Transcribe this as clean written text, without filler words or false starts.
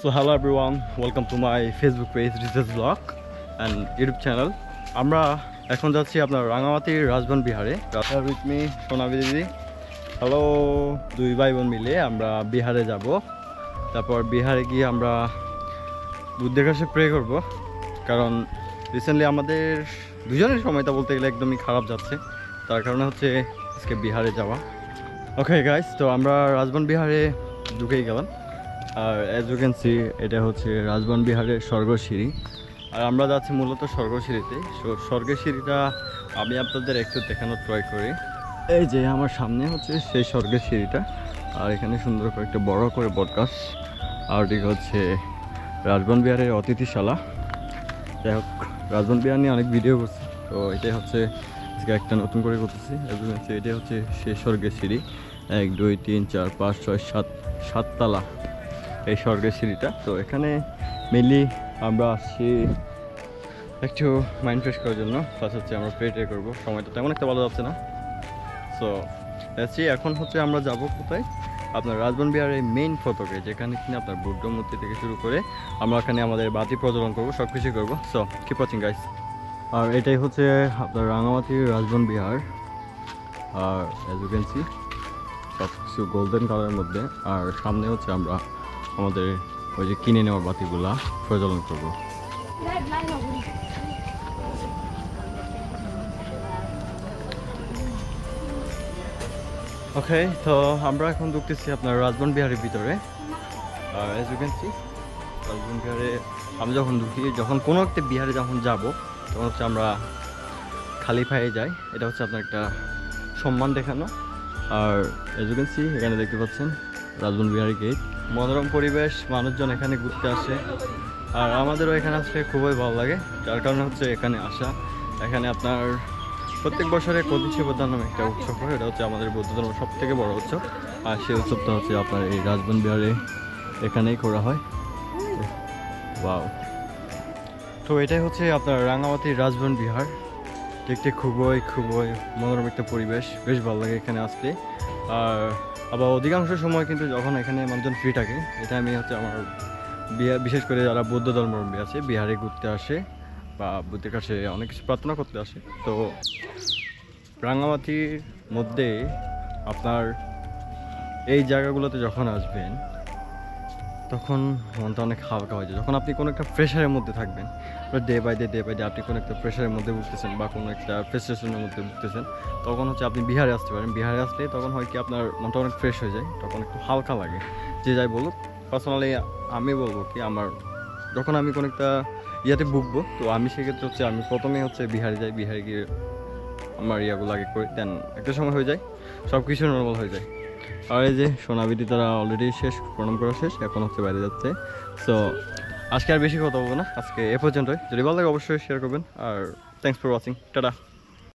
So hello everyone, welcome to my Facebook page Rizaz Vlog and YouTube channel. আমরা এখন যাচ্ছি আপনার রাঙামাটির রাজবন বিহারে। with me সোনাবি দিদি। হ্যালো, দুই ভাই বোন মিলে আমরা বিহারে যাব। তারপর বিহারে গিয়ে আমরা বুদ্ধের কাছে প্রে করব, কারণ রিসেন্টলি আমাদের দুজনের সময়টা বলতে গেলে একদমই খারাপ যাচ্ছে। তার কারণে হচ্ছে আজকে বিহারে যাওয়া। ওকে গাইস, তো আমরা রাজবন বিহারে ঢুকেই গেলাম। আর অ্যাজ ইউ ক্যান সি, এটা হচ্ছে রাজবন বিহারের স্বর্গসিঁড়ি। আর আমরা যাচ্ছি মূলত স্বর্গসিঁড়িতে। স্বর্গের সিঁড়িটা আমি আপনাদের একটু দেখানোর ট্রাই করি। এই যে আমার সামনে হচ্ছে সেই স্বর্গের সিঁড়িটা, আর এখানে সুন্দর করে একটা বড় করে বটগাছ। আর ঠিক হচ্ছে রাজবন বিহারের অতিথিশালা। যাই হোক, রাজবন বিহার নিয়ে অনেক ভিডিও করছি, তো এটাই হচ্ছে আজকে একটা নতুন করে করতেছি। এটাই হচ্ছে সেই স্বর্গের সিঁড়ি। 1 2 3 4 5 6 7 7তলা এই স্বর্গের সিঁড়িটা। তো এখানে মেনলি আমরা আসছি একটু মাইন্ড ফ্রেশ করার জন্য, প্লাস হচ্ছে আমরা প্রে করবো। সময়টা তেমন একটা ভালো যাচ্ছে না। সো দেখছি এখন হচ্ছে আমরা যাব কোথায়, আপনার রাজবন বিহারের মেইন ফটকে, যেখানে কিনা আপনার বুদ্ধ মূর্তি থেকে শুরু করে আমরা এখানে আমাদের বাতি প্রজ্বলন করবো, সব কিছুই করবো। So keep watching guys. আর এটাই হচ্ছে আপনার রাঙামাটির রাজবন বিহার। আর অ্যাজ ইউ ক্যান সি সব কিছু গোল্ডেন কালারের মধ্যে। আর সামনে হচ্ছে আমরা আমাদের ওই যে কিনে নেওয়ার বাতিগুলা প্রজ্বলন করবো। ওকে, তো আমরা এখন ঢুকতেছি আপনার রাজবন বিহারের ভিতরে। আর as you can see Rajban বিহারে আমি যখন ঢুকি, যখন কোনো একটা বিহারে যখন যাব, তখন হচ্ছে আমরা খালি পায়ে যাই। এটা হচ্ছে আপনার একটা সম্মান দেখানো। আর অ্যাজ ইউ ক্যান সি এখানে দেখতে পাচ্ছেন রাজবন বিহারের গেট। মনোরম পরিবেশ, মানুষজন এখানে ঘুরতে আসে। আর আমাদেরও এখানে আসলে খুবই ভালো লাগে, যার কারণে হচ্ছে এখানে আসা। এখানে আপনার প্রত্যেক বছরে প্রতিষ্ঠা নামে একটা উৎসব হয়, এটা হচ্ছে আমাদের বৌদ্ধ ধর্মের সব থেকে বড় উৎসব। আর সেই উৎসবটা হচ্ছে আপনার এই রাজবন বিহারে এখানেই করা হয়। ওয়াও, তো এটাই হচ্ছে আপনার রাঙামাটির রাজবন বিহার। দেখতে খুবই মনোরম একটা পরিবেশ, বেশ ভালো লাগে এখানে আসতে। আর আবার অধিকাংশ সময় কিন্তু যখন এখানে মানুষজন ফ্রি থাকে, এটা আমি হচ্ছে আমার বিশেষ করে যারা বৌদ্ধ ধর্মাবলম্বী আছে বিহারে ঘুরতে আসে বা বুদ্ধের কাছে অনেক কিছু প্রার্থনা করতে আসে। তো রাঙামাটির মধ্যে আপনার এই জায়গাগুলোতে যখন আসবেন, তখন মনটা অনেক হালকা হয়ে যায়। যখন আপনি কোনো একটা প্রেশারের মধ্যে থাকবেন, ডে বাই ডে আপনি কোনো একটা প্রেশারের মধ্যে ভুগতেছেন বা কোনো একটা ফ্রাস্ট্রেশনের মধ্যে ভুগতেছেন, তখন হচ্ছে আপনি বিহারে আসতে পারেন। বিহারে আসলে তখন হয় কি আপনার মনটা অনেক ফ্রেশ হয়ে যায়, তখন একটু হালকা লাগে। যে যাই বলুক, পার্সোনালি আমি বলবো কি, আমার যখন আমি কোনো একটা ইয়াতে ভুগবো, তো আমি সেক্ষেত্রে হচ্ছে আমি প্রথমে হচ্ছে বিহারে যাই। বিহারে গিয়ে আমার ইয়াগুলো আগে করি, দেন একটা সময় হয়ে যায়, সব কিছু নর্মাল হয়ে যায়। আর এই যে সোনাবিদি তারা অলরেডি শেষ, প্রণাম করা শেষ, এখন হচ্ছে বাইরে যাচ্ছে। সো আজকে আর বেশি কথা বলবো না, আজকে এ পর্যন্তই। যদি ভালো লাগে অবশ্যই শেয়ার করবেন। আর থ্যাংকস ফর ওয়াচিং, টাটা।